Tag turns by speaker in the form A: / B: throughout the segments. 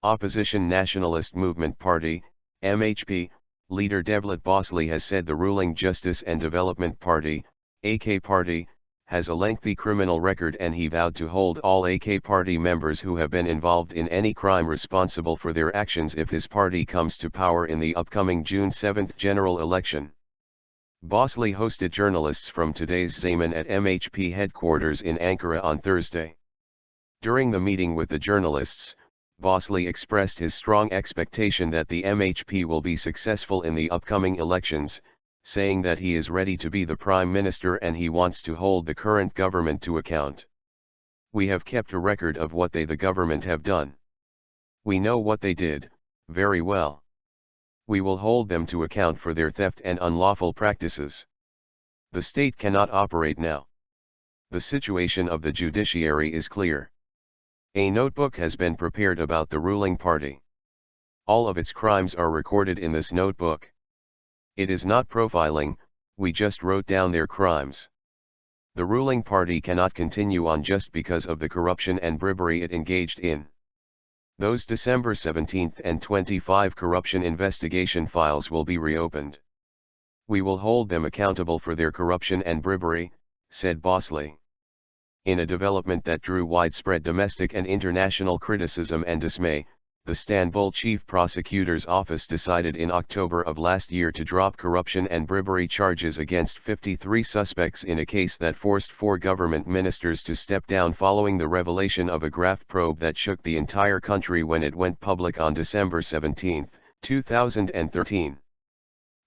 A: Opposition Nationalist Movement Party, MHP, leader Devlet Bahçeli has said the ruling Justice and Development Party, AK Party, has a lengthy criminal record, and he vowed to hold all AK Party members who have been involved in any crime responsible for their actions if his party comes to power in the upcoming June 7 general election. Bahçeli hosted journalists from today's Zaman at MHP headquarters in Ankara on Thursday. During the meeting with the journalists, Bahçeli expressed his strong expectation that the MHP will be successful in the upcoming elections, saying that he is ready to be the prime minister and he wants to hold the current government to account. We have kept a record of what the government have done. We know what they did, very well. We will hold them to account for their theft and unlawful practices. The state cannot operate now. The situation of the judiciary is clear. A notebook has been prepared about the ruling party. All of its crimes are recorded in this notebook. It is not profiling, we just wrote down their crimes. The ruling party cannot continue on just because of the corruption and bribery it engaged in. Those December 17 and 25 corruption investigation files will be reopened. We will hold them accountable for their corruption and bribery, said Bahçeli. In a development that drew widespread domestic and international criticism and dismay, the Istanbul Chief Prosecutor's Office decided in October of last year to drop corruption and bribery charges against 53 suspects in a case that forced 4 government ministers to step down following the revelation of a graft probe that shook the entire country when it went public on December 17, 2013.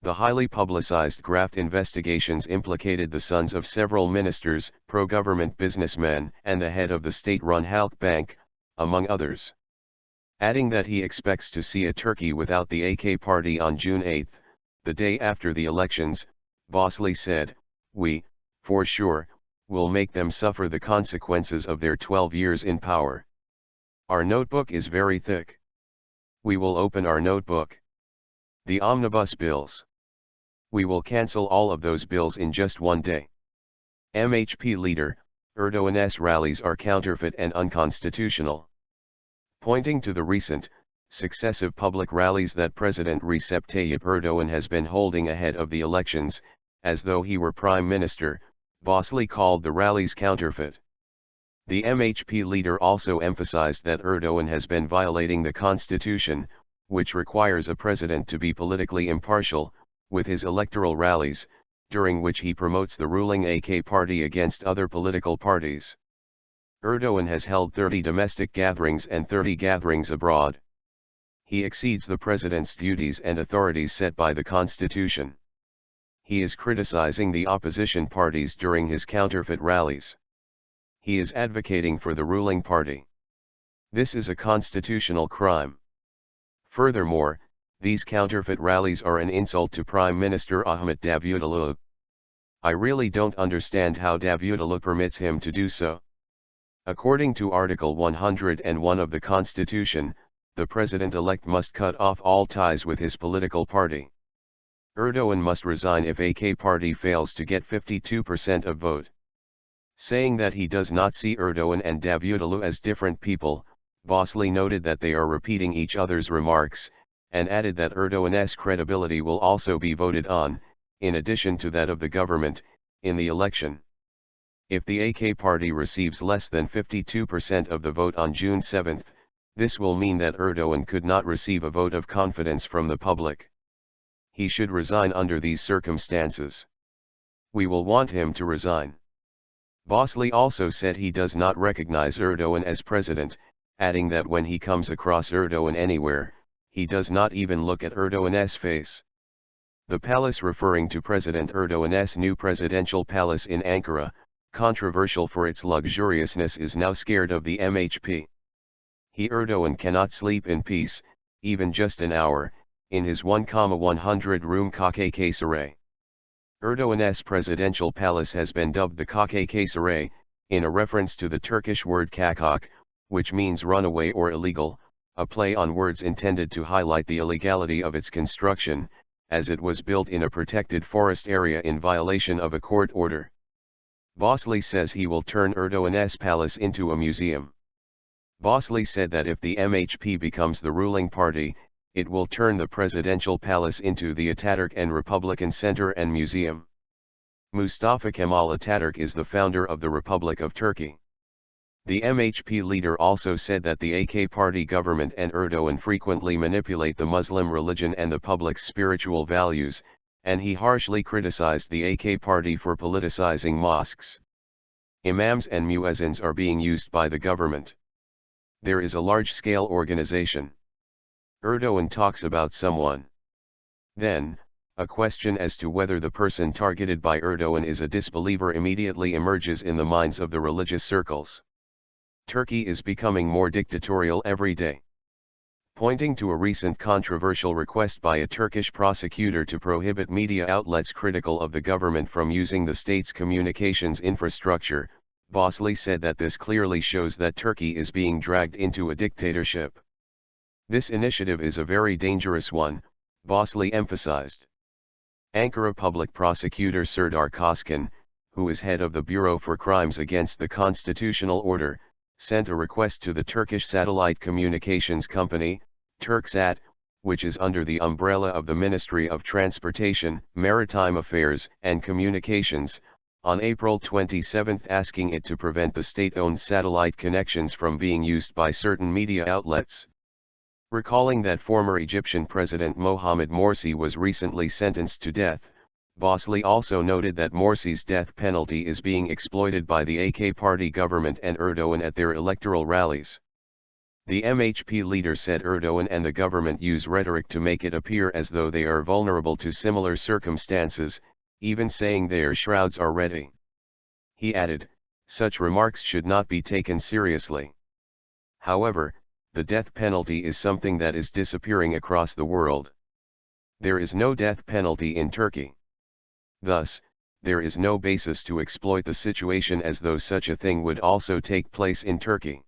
A: The highly publicized graft investigations implicated the sons of several ministers, pro-government businessmen, and the head of the state-run Halk Bank, among others. Adding that he expects to see a Turkey without the AK party on June 8, the day after the elections, Bahçeli said, "We, for sure, will make them suffer the consequences of their 12 years in power. Our notebook is very thick. We will open our notebook. The omnibus bills. We will cancel all of those bills in just one day." MHP leader, Erdoğan's rallies are counterfeit and unconstitutional. Pointing to the recent, successive public rallies that President Recep Tayyip Erdoğan has been holding ahead of the elections, as though he were prime minister, Bahçeli called the rallies counterfeit. The MHP leader also emphasized that Erdoğan has been violating the constitution, which requires a president to be politically impartial, with his electoral rallies, during which he promotes the ruling AK party against other political parties. Erdoğan has held 30 domestic gatherings and 30 gatherings abroad. He exceeds the president's duties and authorities set by the constitution. He is criticizing the opposition parties during his counterfeit rallies. He is advocating for the ruling party. This is a constitutional crime. Furthermore, these counterfeit rallies are an insult to Prime Minister Ahmet Davutoğlu. I really don't understand how Davutoğlu permits him to do so. According to Article 101 of the Constitution, the president-elect must cut off all ties with his political party. Erdoğan must resign if AK party fails to get 52% of vote. Saying that he does not see Erdoğan and Davutoğlu as different people, Bahçeli noted that they are repeating each other's remarks, and added that Erdoğan's credibility will also be voted on, in addition to that of the government, in the election. If the AK party receives less than 52% of the vote on June 7, this will mean that Erdoğan could not receive a vote of confidence from the public. He should resign under these circumstances. We will want him to resign. Bahçeli also said he does not recognize Erdoğan as president, adding that when he comes across Erdoğan anywhere, he does not even look at Erdoğan's face. The palace, referring to President Erdoğan's new presidential palace in Ankara, controversial for its luxuriousness, is now scared of the MHP. Erdoğan cannot sleep in peace, even just an hour, in his 1,100-room KKK Saray. Erdoğan's presidential palace has been dubbed the KKK Saray, in a reference to the Turkish word kakak, which means runaway or illegal, a play on words intended to highlight the illegality of its construction, as it was built in a protected forest area in violation of a court order. Bahçeli says he will turn Erdoğan's palace into a museum. Bahçeli said that if the MHP becomes the ruling party, it will turn the presidential palace into the Ataturk and Republican Center and Museum. Mustafa Kemal Ataturk is the founder of the Republic of Turkey. The MHP leader also said that the AK party government and Erdogan frequently manipulate the Muslim religion and the public's spiritual values, and he harshly criticized the AK party for politicizing mosques. Imams and muezzins are being used by the government. There is a large-scale organization. Erdogan talks about someone. Then, a question as to whether the person targeted by Erdogan is a disbeliever immediately emerges in the minds of the religious circles. Turkey is becoming more dictatorial every day. Pointing to a recent controversial request by a Turkish prosecutor to prohibit media outlets critical of the government from using the state's communications infrastructure, Bahçeli said that this clearly shows that Turkey is being dragged into a dictatorship. This initiative is a very dangerous one, Bahçeli emphasized. Ankara Public Prosecutor Serdar Koçkan, who is head of the Bureau for Crimes Against the Constitutional Order, sent a request to the Turkish satellite communications company, Turksat, which is under the umbrella of the Ministry of Transportation, Maritime Affairs and Communications, on April 27 asking it to prevent the state-owned satellite connections from being used by certain media outlets. Recalling that former Egyptian President Mohamed Morsi was recently sentenced to death, Bahçeli also noted that Morsi's death penalty is being exploited by the AK party government and Erdogan at their electoral rallies. The MHP leader said Erdogan and the government use rhetoric to make it appear as though they are vulnerable to similar circumstances, even saying their shrouds are ready. He added, such remarks should not be taken seriously. However, the death penalty is something that is disappearing across the world. There is no death penalty in Turkey. Thus, there is no basis to exploit the situation as though such a thing would also take place in Turkey.